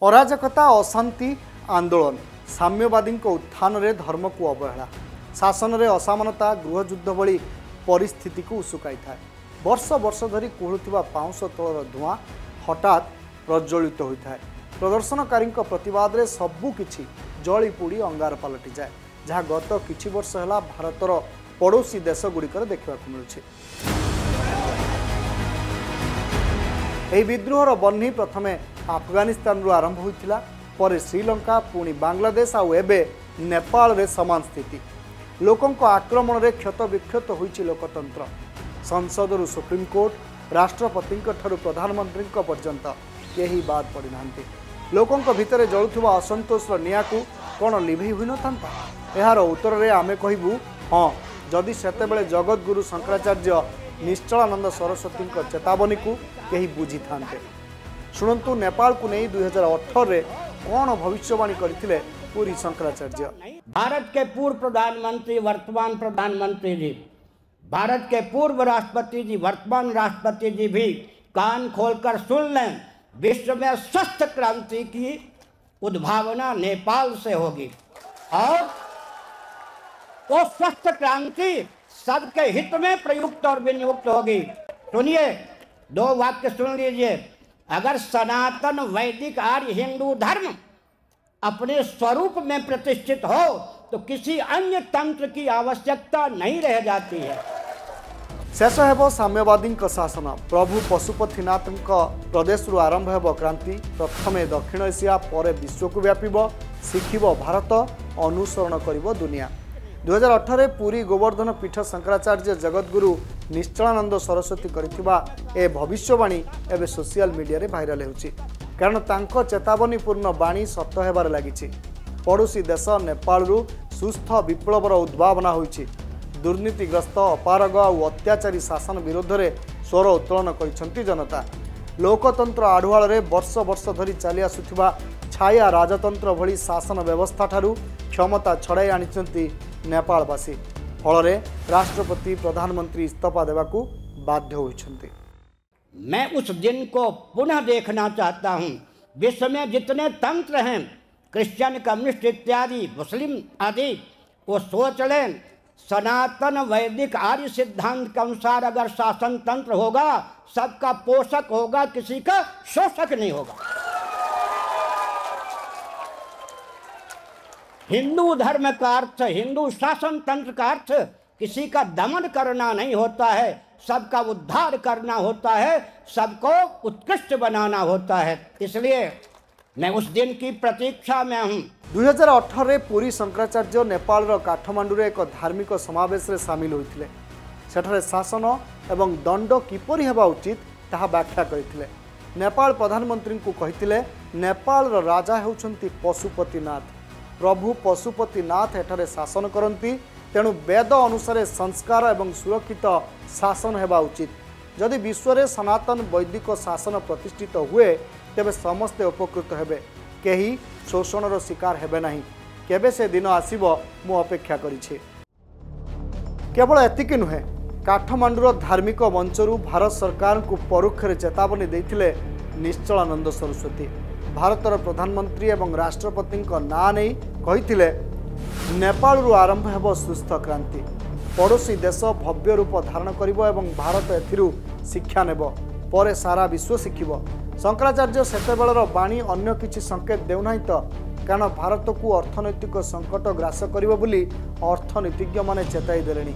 अराजकता अशांति आंदोलन साम्यवादी उत्थान रे धर्म को अवहेला शासन रे असमानता गृहयुद्ध भली परिस्थिति को उसुकाई थाए। वर्ष वर्ष धरी कुहुलुथिबा पाउंश तलर धुआं हठात प्रज्वलित होता है। प्रदर्शनकारी प्रतिवाद रे सबु किछि जली पोड़ी अंगार पलटि जाए, जहाँ गत किछि वर्ष है भारतर पड़ोसी देश गुड़िकर देखा मिलुछि। यह विद्रोहर बन्ही प्रथमे अफगानिस्तान आरंभ होता, पर श्रीलंका पुणी बांग्लादेश आउ एबे नेपाल रे समान स्थिति। लोकों आक्रमण रे क्षत विक्षत होइछि लोकतंत्र। संसद सुप्रीमकोर्ट राष्ट्रपति प्रधानमंत्री पर्यंत केही बाद पड़ी नांती। लोकों भितर जलुवा असंतोषर निया को कौन लिभे हुई न था? यार उत्तर में आमे कहबू हाँ, जदि सेतेबेले जगतगुरु शंकराचार्य निश्चलानंद सरस्वती चेतावनी को कहीं बुझी थांते। शुणु नेपाल को नहीं 2018 रे कौन भविष्यवाणी करथिले पुरी शंकराचार्य। भारत के पूर्व प्रधानमंत्री वर्तमान प्रधानमंत्री जी, भारत के पूर्व राष्ट्रपति जी वर्तमान राष्ट्रपति जी भी कान खोलकर सुन लें, विश्व में स्वस्थ क्रांति की उद्भावना नेपाल से होगी और वो स्वस्थ क्रांति सबके हित में प्रयुक्त और विनियुक्त होगी। सुनिए, दो वाक्य सुन लीजिए। अगर सनातन वैदिक आर्य हिंदू धर्म अपने स्वरूप में प्रतिष्ठित हो तो किसी अन्य तंत्र की आवश्यकता नहीं रह जाती है। शेष हेब साम्यवादी शासन। प्रभु पशुपतिनाथ प्रदेश आरंभ हेब क्रांति। प्रथमे दक्षिण एशिया पर विश्व को व्यापिब, शिखिब भारत, अनुसरण करिब दुनिया। 2018 पुरी गोवर्धन पीठ शंकराचार्य जगतगुरु निश्चलानंद सरस्वती करिथिबा ए भविष्यवाणी एवं सोशल मीडिया रे भाइराल होछि, कारण तांको चेतावनीपूर्ण बाणी सत हेबार लागिछि। पड़ोसी देश नेपाल रु सुस्थ विप्लवर उद्भावना होइछि। दुर्नीतिग्रस्त अपारग और अत्याचारी शासन विरोध में स्वर उत्तोलन करिसेंति जनता। लोकतंत्र आढ़ुआल रे वर्ष वर्ष धरी चली आसुथिबा छाया राजतंत्र भली शासन व्यवस्था ठारू क्षमता छड़ाई आनिसेंति नेपालवासी। फल राष्ट्रपति प्रधानमंत्री इस्तीफा देवाकू बाध्य होइछंति। मैं उस दिन को पुनः देखना चाहता हूँ। विश्व में जितने तंत्र हैं, क्रिश्चियन, कम्युनिस्ट इत्यादि, मुस्लिम आदि, वो सोच लें सनातन वैदिक आर्य सिद्धांत के अनुसार अगर शासन तंत्र होगा, सबका पोषक होगा, किसी का शोषक नहीं होगा। हिंदू धर्म का अर्थ, हिंदू शासन तंत्र का अर्थ किसी का दमन करना नहीं होता है, सबका उद्धार करना होता है, सबको उत्कृष्ट बनाना होता है। इसलिए मैं उस दिन की प्रतीक्षा में हूँ। 2018 पुरी शंकराचार्य नेपाल काठमांडू एक धार्मिक समावेश रे शामिल होते। सेठारे शासन एवं दंड किपरि हेबा उचित ताहा व्याख्या करथिले। नेपाल प्रधानमंत्री को कहिथिले नेपाल राजा हेउछंती पशुपतिनाथ। प्रभु पशुपतिनाथ एठारे शासन करती, तेणु वेद अनुसार संस्कार एवं सुरक्षित शासन हेबा उचित। जदि विश्व रे सनातन वैदिक शासन प्रतिष्ठित हुए तेबे समस्ते उपकृत हेबे, केही शोषणर शिकार हेबे नहीं। केबे से दिन आसीबो मु अपेक्षा करिछि। केवल एतिक नुहे, काठमांडूर धार्मिक मंचरू भारत सरकार को परोक्ष चेतावनी देथिले निश्चलानंद सरस्वती। भारतर प्रधानमंत्री एवं राष्ट्रपति ना नहीं कहिथिले नेपाल आरंभ हेब सुस्थ क्रांति। पड़ोसी देश भव्य रूप धारण करिबो एवं भारत एथिरु शिक्षा नेब, परे सारा विश्व शिखिब। शंकराचार्य सेतेबेलर बाणी अन्य किछि संकेत देउनाही तो, कारण भारत को अर्थनैतिक संकट ग्रास करिबो बोली अर्थनीतिज्ञ माने चेताई देलेनी।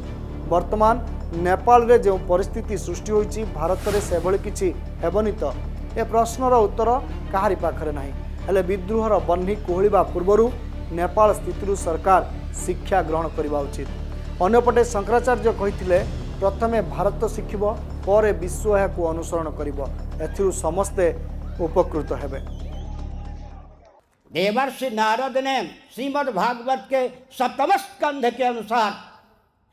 वर्तमान नेपाल रे जो परिस्थिति सृष्टि होइछि, भारत रे सेभଳି किछि हेबनी तो ए प्रश्नर उत्तर काहारी पाखरे नाही। हेले विद्रोहर बन्ही कोहलिबा पूर्वरु नेपाल स्थितिरु सरकार शिक्षा ग्रहण करिबा उचित। अन्यपटे शंकराचार्य कहिथिले प्रथमे भारत शिखिब, पर विश्व एहाकु अनुसरण करिब, एथिरु समस्ते उपकृत हेबे। देवर्षि नारद ने श्रीमद् भागवत के 7वें स्कंध के अनुसार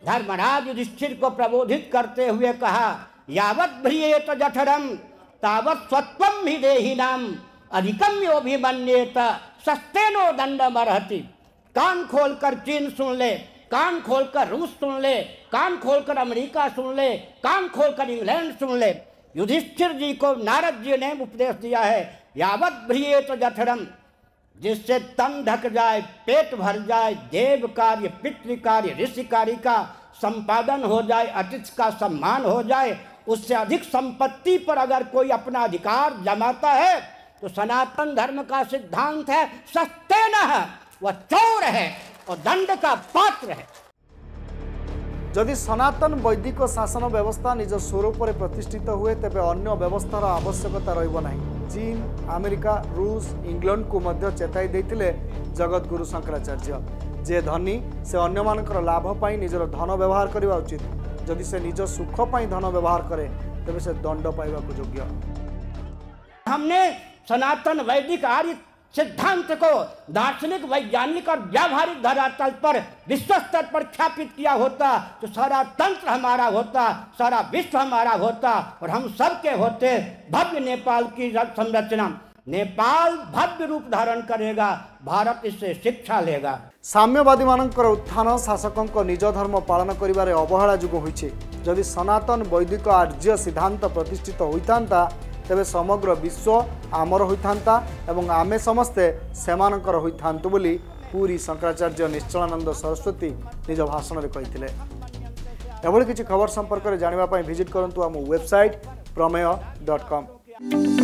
धर्मराज युधिष्ठिर को प्रबोधित करते हुए कहा, यावत् भ्रियेत जठरम तावत् सत्वम ही देहिनाम अधिकम्योभिमन्येत सस्तेनो दंडमर्हति। कान खोलकर चीन सुन ले, कान खोलकर रूस सुन ले, कान खोलकर अमेरिका सुन ले, कान खोलकर इंग्लैंड सुन ले। युधिष्ठिर जी को नारद जी ने उपदेश दिया है, यावत भ्रियेत जठरम, जिससे तन ढक जाए, पेट भर जाए, देव कार्य, पितृ कार्य, ऋषि कार्य का संपादन हो जाए, अतिथि का सम्मान हो जाए, उससे अधिक संपत्ति पर अगर कोई अपना अधिकार जमाता है तो सनातन धर्म का सिद्धांत है सस्तेनः, वह चोर है और दंड का पात्र है। जदि सनातन वैदिक शासन व्यवस्था निज स्वरूप में प्रतिष्ठित हुए तेबे अन्य व्यवस्थार आवश्यकता रहिब नहीं। चीन, अमेरिका, रूस, इंग्लैंड को मध्य चेताई देथिले जगतगुरु शंकराचार्य। जे धनी से अन्य मानकर लाभ पाई निजर धन व्यवहार करने उचित। जदि से निज सुख पाई धन व्यवहार करे तेबे से दंड पाइबा योग्य। हमने सनातन वैदिक आर्य सिद्धांत को दार्शनिक, वैज्ञानिक और व्यावहारिक धरातल पर विश्व स्तर पर ख्यापित किया होता तो सारा तंत्र हमारा होता, सारा विश्व हमारा होता और हम सब के होते भव्य नेपाल की संरचना। नेपाल भव्य रूप धारण करेगा, भारत इससे शिक्षा लेगा। साम्यवादी मानकर उत्थान शासकों निज धर्म पालन करिबारे अवहेला जुग होइछे। जदि सनातन वैदिक आर्य सिद्धांत प्रतिष्ठित होइतांता तेबे समग्र विश्व आमर होइथांता एवं आमे समस्ते सेमानकर होइथांतु बोली पूरी शंकराचार्य निश्चलानंद सरस्वती निज भाषण में कहिथिले। एभली किछि खबर संपर्क में जानिबा पई विजिट करंतु आम वेबसाइट प्रमेय.com।